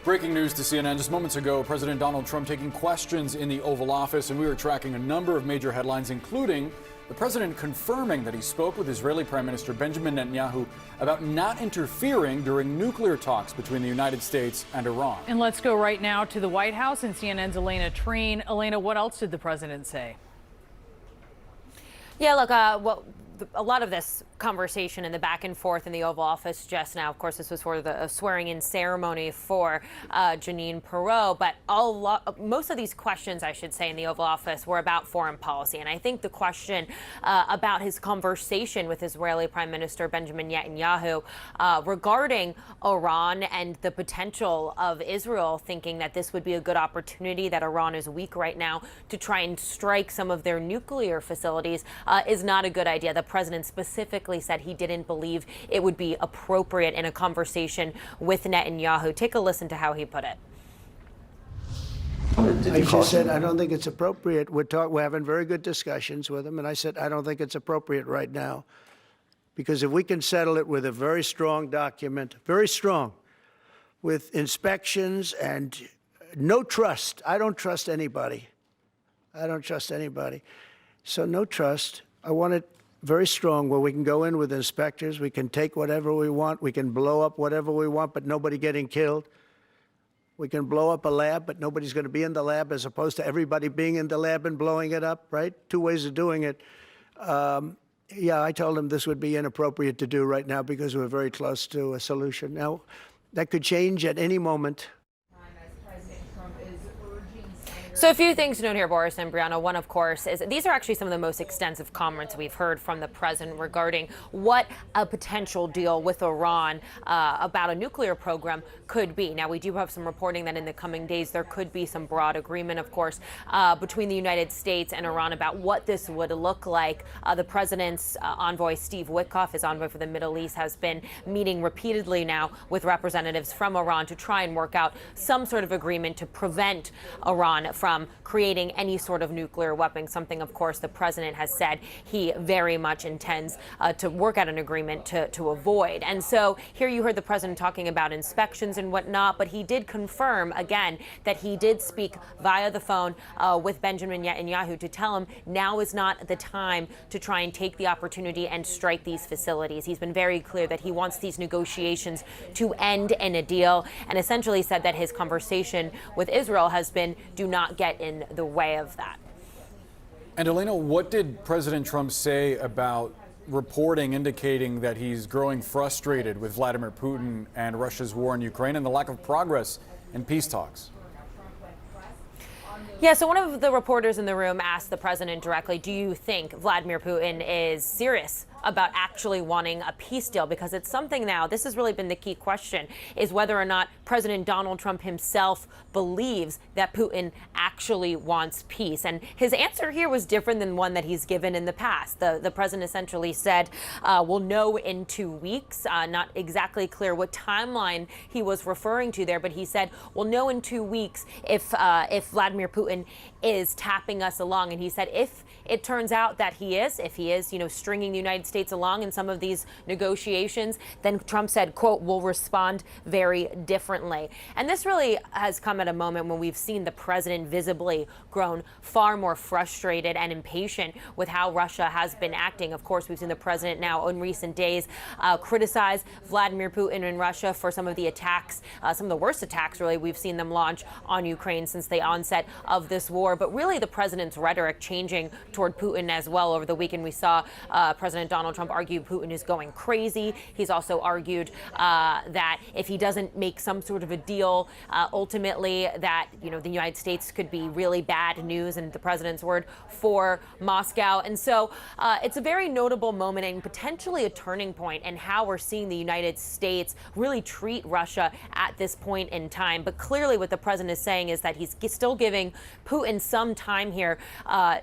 Breaking news to CNN just moments ago, President Donald Trump taking questions in the Oval Office, and we were tracking a number of major headlines, including the president confirming that he spoke with Israeli Prime Minister Benjamin Netanyahu about not interfering during nuclear talks between the United States and Iran. And let's go right now to the White House and CNN's Elena Treen. Elena, what else did the president say? Yeah, look, a lot of this conversation and the back and forth in the Oval Office just now, of course, this was for the swearing-in ceremony for Jeanine Pirro, but most of these questions, I should say, in the Oval Office were about foreign policy. And I think the question about his conversation with Israeli Prime Minister Benjamin Netanyahu regarding Iran and the potential of Israel thinking that this would be a good opportunity, that Iran is weak right now, to try and strike some of their nuclear facilities is not a good idea. The president specifically said he didn't believe it would be appropriate in a conversation with Netanyahu. Take a listen to how he put it. I just said, I don't think it's appropriate. We're having very good discussions with him, and I said, I don't think it's appropriate right now. Because if we can settle it with a very strong document, very strong, with inspections and no trust. I don't trust anybody. I don't trust anybody. So no trust. I want it very strong, where we can go in with inspectors, we can take whatever we want, we can blow up whatever we want, but nobody getting killed. We can blow up a lab, but nobody's going to be in the lab, as opposed to everybody being in the lab and blowing it up, right? Two ways of doing it. Yeah, I told him this would be inappropriate to do right now because we're very close to a solution. Now, that could change at any moment. So a few things to note here, Boris and Brianna. One, of course, is these are actually some of the most extensive comments we've heard from the president regarding what a potential deal with Iran about a nuclear program could be. Now, we do have some reporting that in the coming days there could be some broad agreement, of course, between the United States and Iran about what this would look like. The president's envoy, Steve Witkoff, his envoy for the Middle East, has been meeting repeatedly now with representatives from Iran to try and work out some sort of agreement to prevent Iran from creating any sort of nuclear weapon, something, of course, the president has said he very much intends to work out an agreement to avoid. And so here you heard the president talking about inspections and whatnot, but he did confirm again that he did speak via the phone with Benjamin Netanyahu to tell him now is not the time to try and take the opportunity and strike these facilities. He's been very clear that he wants these negotiations to end in a deal, and essentially said that his conversation with Israel has been, do not get in the way of that. And Elena, what did President Trump say about reporting indicating that he's growing frustrated with Vladimir Putin and Russia's war in Ukraine and the lack of progress in peace talks? Yeah, so one of the reporters in the room asked the president directly, do you think Vladimir Putin is serious about actually wanting a peace deal? Because it's something now, this has really been the key question, is whether or not President Donald Trump himself believes that Putin actually wants peace. And his answer here was different than one that he's given in the past. The president essentially said, we'll know in 2 weeks. Not exactly clear what timeline he was referring to there, but he said, we'll know in 2 weeks if Vladimir Putin is tapping us along. And he said, if it turns out that he is, stringing the United States along in some of these negotiations, then Trump said, quote, we'll respond very differently. And this really has come at a moment when we've seen the president visibly grown far more frustrated and impatient with how Russia has been acting. Of course, we've seen the president now in recent days criticize Vladimir Putin and Russia for some of the attacks, some of the worst attacks, really, we've seen them launch on Ukraine since the onset of this war. But really, the president's rhetoric changing toward Putin as well. Over the weekend, we saw President Donald Trump argue Putin is going crazy. He's also argued that if he doesn't make some sort of a deal, ultimately that, the United States could be really bad news, in the president's word, for Moscow. And so it's a very notable moment and potentially a turning point in how we're seeing the United States really treat Russia at this point in time. But clearly what the president is saying is that he's still giving Putin some time here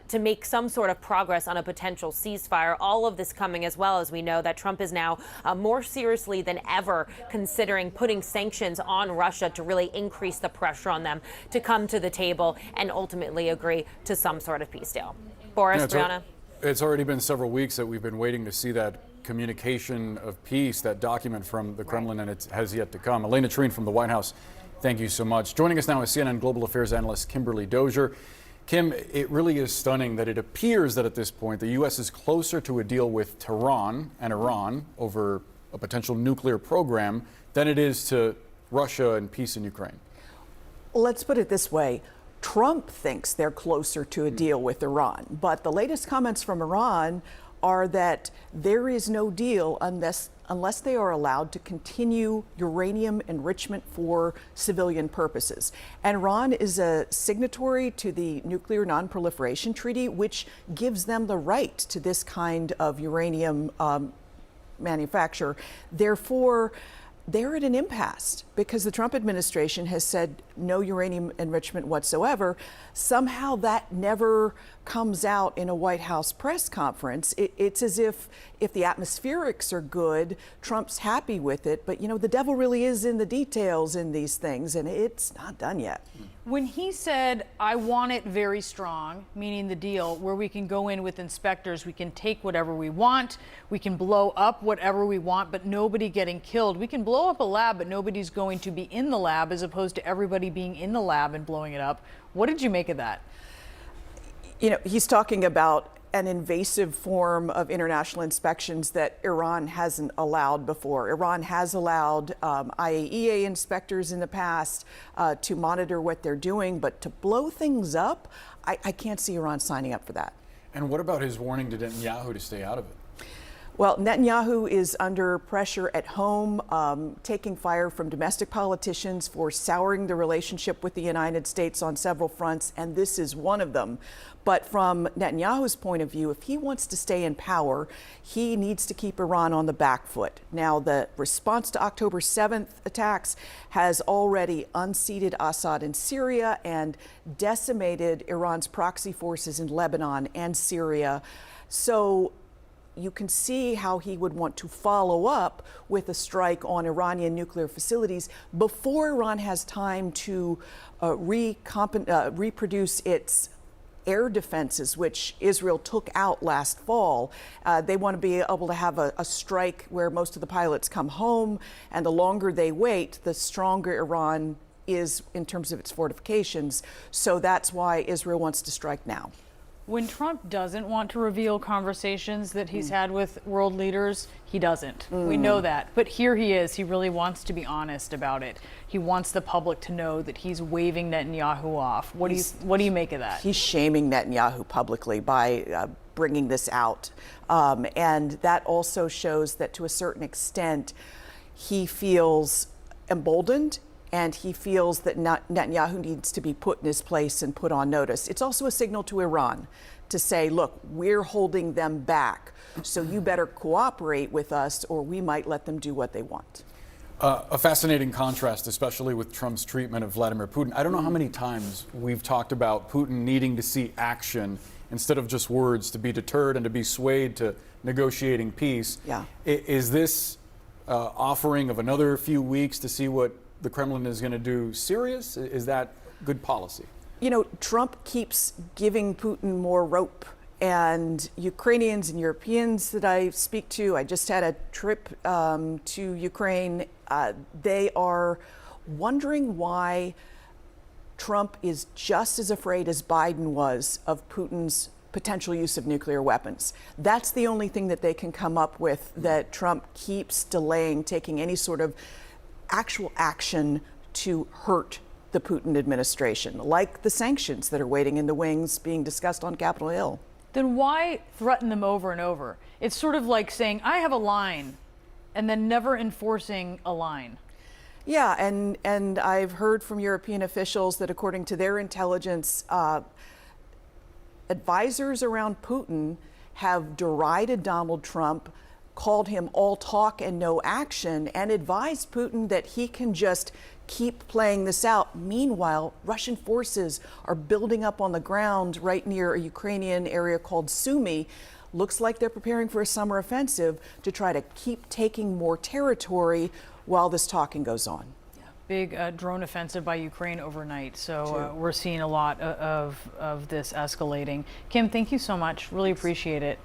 to make some sort of progress on a potential ceasefire. All of this coming as well as we know that Trump is now more seriously than ever considering putting sanctions on Russia to really increase the pressure on them to come to the table and ultimately agree to some sort of peace deal. Boris, Brianna? It's already been several weeks that we've been waiting to see that communication of peace, that document from the Kremlin, and it has yet to come. Elena Treen from the White House Thank you so much. Joining us now is CNN Global Affairs analyst Kimberly Dozier. Kim, it really is stunning that it appears that at this point the U.S. is closer to a deal with Tehran and Iran over a potential nuclear program than it is to Russia and peace in Ukraine. Let's put it this way. Trump thinks they're closer to a deal with Iran, but the latest comments from Iran are that there is no deal unless they are allowed to continue uranium enrichment for civilian purposes. And Iran is a signatory to the Nuclear Non-Proliferation Treaty, which gives them the right to this kind of uranium manufacture. Therefore, they're at an impasse because the Trump administration has said no uranium enrichment whatsoever. Somehow that never comes out in a White House press conference. It's as if the atmospherics are good, Trump's happy with it, but the devil really is in the details in these things, and it's not done yet. When he said, I want it very strong, meaning the deal where we can go in with inspectors, we can take whatever we want, we can blow up whatever we want, but nobody getting killed. We can blow up a lab, but nobody's going to be in the lab, as opposed to everybody being in the lab and blowing it up. What did you make of that? He's talking about an invasive form of international inspections that Iran hasn't allowed before. Iran has allowed IAEA inspectors in the past to monitor what they're doing, but to blow things up, I can't see Iran signing up for that. And what about his warning to Netanyahu to stay out of it? Well, Netanyahu is under pressure at home, taking fire from domestic politicians for souring the relationship with the United States on several fronts, and this is one of them. But from Netanyahu's point of view, if he wants to stay in power, he needs to keep Iran on the back foot. Now, the response to October 7th attacks has already unseated Assad in Syria and decimated Iran's proxy forces in Lebanon and Syria. So you can see how he would want to follow up with a strike on Iranian nuclear facilities before Iran has time to reproduce its air defenses, which Israel took out last fall. They want to be able to have a strike where most of the pilots come home, and the longer they wait, the stronger Iran is in terms of its fortifications. So that's why Israel wants to strike now. When Trump doesn't want to reveal conversations that he's had with world leaders, he doesn't. We know that. But here he is. He really wants to be honest about it. He wants the public to know that he's waving Netanyahu off. What do you make of that? He's shaming Netanyahu publicly by bringing this out. And that also shows that to a certain extent, he feels emboldened, and he feels that Netanyahu needs to be put in his place and put on notice. It's also a signal to Iran to say, look, we're holding them back, so you better cooperate with us or we might let them do what they want. A fascinating contrast, especially with Trump's treatment of Vladimir Putin. I don't know how many times we've talked about Putin needing to see action instead of just words to be deterred and to be swayed to negotiating peace. Yeah. Is this offering of another few weeks to see what the Kremlin is going to do serious? Is that good policy? Trump keeps giving Putin more rope, and Ukrainians and Europeans that I speak to, I just had a trip to Ukraine, they are wondering why Trump is just as afraid as Biden was of Putin's potential use of nuclear weapons. That's the only thing that they can come up with, that Trump keeps delaying taking any sort of actual action to hurt the Putin administration, like the sanctions that are waiting in the wings being discussed on Capitol Hill. Then why threaten them over and over? It's sort of like saying, I have a line, and then never enforcing a line. Yeah, and I've heard from European officials that according to their intelligence, advisors around Putin have derided Donald Trump, called him all talk and no action, and advised Putin that he can just keep playing this out. Meanwhile, Russian forces are building up on the ground right near a Ukrainian area called Sumy. Looks like they're preparing for a summer offensive to try to keep taking more territory while this talking goes on. Big drone offensive by Ukraine overnight. So we're seeing a lot of this escalating. Kim, thank you so much. Really appreciate it.